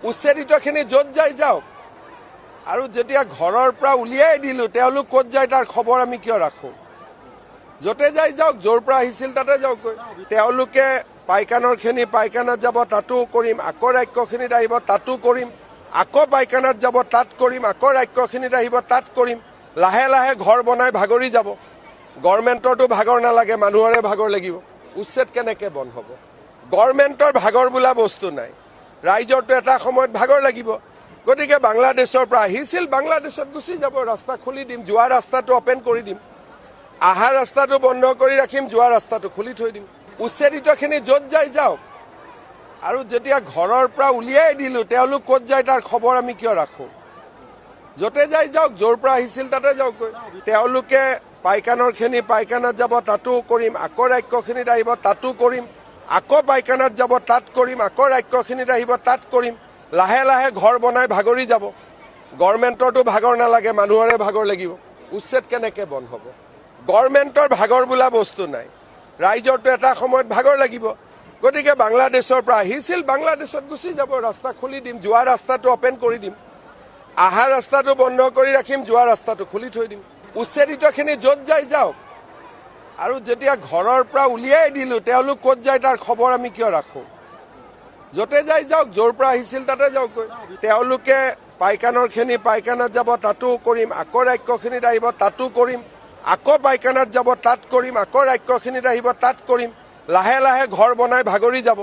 উচ্ছেদিতখিনি য'ত যায় যাওক আৰু যেতিয়া ঘৰৰ পৰা উলিয়াই দিলোঁ তেওঁলোক ক'ত যায় তাৰ খবৰ আমি কিয় ৰাখোঁ? য'তে যায় যাওক, য'ৰ পৰা আহিছিল তাতে যাওকগৈ। তেওঁলোকে পাইকানৰখিনি পাইকানাত যাব, তাতো কৰিম, আকৌ ৰাক্ষসখিনিত আহিব, তাতো কৰিম, আকৌ পাইকানাত যাব, তাত কৰিম, আকৌ ৰাক্ষসখিনিত আহিব, তাত কৰিম। লাহে লাহে ঘৰ বনাই ভাগৰি যাব। গভৰ্ণমেণ্টৰতো ভাগৰ নালাগে, মানুহৰে ভাগৰ লাগিব। উচ্ছেদ কেনেকৈ বন্ধ হ'ব? গভৰ্ণমেণ্টৰ ভাগৰ বোলা বস্তু নাই। ৰাইজৰতো এটা সময়ত ভাগৰ লাগিব। গতিকে বাংলাদেশৰ পৰা আহিছিল, বাংলাদেশত গুচি যাব, ৰাস্তা খুলি দিম, যোৱা ৰাস্তাটো অপেন কৰি দিম, অহা ৰাস্তাটো বন্ধ কৰি ৰাখিম, যোৱা ৰাস্তাটো খুলি থৈ দিম। উচ্ছেদিতখিনি য'ত যায় যাওক আৰু যেতিয়া ঘৰৰ পৰা উলিয়াই দিলোঁ তেওঁলোক ক'ত যায় তাৰ খবৰ আমি কিয় ৰাখোঁ? য'তে যায় যাওক, য'ৰ পৰা আহিছিল তাতে যাওকগৈ। তেওঁলোকে পাইকানৰখিনি পাইকানাত যাব, তাতো কৰিম, আকৌ ৰাক্ষসখিনিত আহিব, তাতো কৰিম, আকৌ পাইকানাত যাব, তাত কৰিম, আকৌ ৰাক্ষসখিনিত আহিব, তাত কৰিম। লাহে লাহে ঘৰ বনাই ভাগৰি যাব। গভৰ্ণমেণ্টৰতো ভাগৰ নালাগে, মানুহৰে ভাগৰ লাগিব। উচ্ছেদ কেনেকৈ বন্ধ হ'ব? গভৰ্ণমেণ্টৰ ভাগৰ বোলা বস্তু নাই। ৰাইজৰতো এটা সময়ত ভাগৰ লাগিব। গতিকে বাংলাদেশৰ পৰা আহিছিল, বাংলাদেশত গুচি যাব, ৰাস্তা খুলি দিম, যোৱা ৰাস্তাটো অপেন কৰি দিম, অহা ৰাস্তাটো বন্ধ কৰি ৰাখিম, যোৱা ৰাস্তাটো খুলি থৈ দিম। উচ্ছেদিতখিনি য'ত যায় যাওক আৰু যেতিয়া ঘৰৰ পৰা উলিয়াই দিলোঁ তেওঁলোক ক'ত যায় তাৰ খবৰ আমি কিয় ৰাখোঁ? য'তে যায় যাওক, য'ৰ পৰা আহিছিল তাতে যাওকগৈ। তেওঁলোকে পাইকানৰখিনি পাইকানাত যাব, তাতো কৰিম, আকৌ ৰাক্ষসখিনিত আহিব, তাতো কৰিম, আকৌ পাইকানাত যাব, তাত কৰিম, আকৌ ৰাক্ষসখিনিত আহিব, তাত কৰিম। লাহে লাহে ঘৰ বনাই ভাগৰি যাব।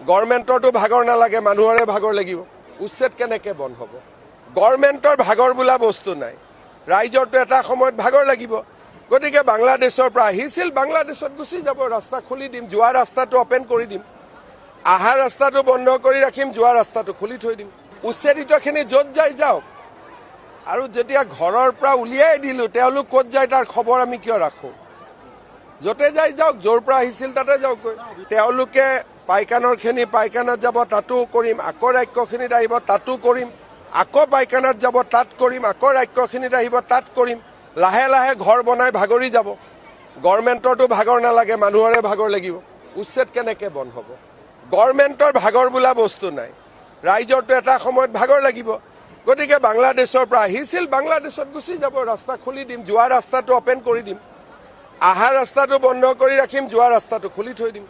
গভৰ্ণমেণ্টৰতো ভাগৰ নালাগে, মানুহৰে ভাগৰ লাগিব। উচ্ছেদ কেনেকৈ বন্ধ হ'ব? গভৰ্ণমেণ্টৰ ভাগৰ বোলা বস্তু নাই। ৰাইজৰতো এটা সময়ত ভাগৰ লাগিব। গতিকে বাংলাদেশৰ পৰা আহিছিল, বাংলাদেশত গুচি যাব, ৰাস্তা খুলি দিম, যোৱা ৰাস্তাটো অপেন কৰি দিম, অহা ৰাস্তাটো বন্ধ কৰি ৰাখিম, যোৱা ৰাস্তাটো খুলি থৈ দিম। উচ্ছেদিতখিনি য'ত যায় যাওক আৰু যেতিয়া ঘৰৰ পৰা উলিয়াই দিলোঁ তেওঁলোক ক'ত যায় তাৰ খবৰ আমি কিয় ৰাখোঁ? য'তে যায় যাওক, য'ৰ পৰা আহিছিল তাতে যাওকগৈ। তেওঁলোকে পাইকানৰখিনি পাইকানাত যাব, তাতো কৰিম, আকৌ ৰাক্ষসখিনিত আহিব, তাতো কৰিম, আকৌ পাইকানাত যাব, তাত কৰিম, আকৌ ৰাক্ষসখিনিত আহিব, তাত কৰিম। লাহে লাহে ঘৰ বনাই ভাগৰি যাব। গভৰ্ণমেণ্টৰতো ভাগৰ নালাগে, মানুহৰে ভাগৰ লাগিব। উচ্ছেদ কেনেকৈ বন্ধ হ'ব? গভৰ্ণমেণ্টৰ ভাগৰ বোলা বস্তু নাই। ৰাইজৰতো এটা সময়ত ভাগৰ লাগিব। গতিকে বাংলাদেশৰ পৰা আহিছিল, বাংলাদেশত গুচি যাব, ৰাস্তা খুলি দিম, যোৱা ৰাস্তাটো অপেন কৰি দিম, অহা ৰাস্তাটো বন্ধ কৰি ৰাখিম, যোৱা ৰাস্তাটো খুলি থৈ দিম।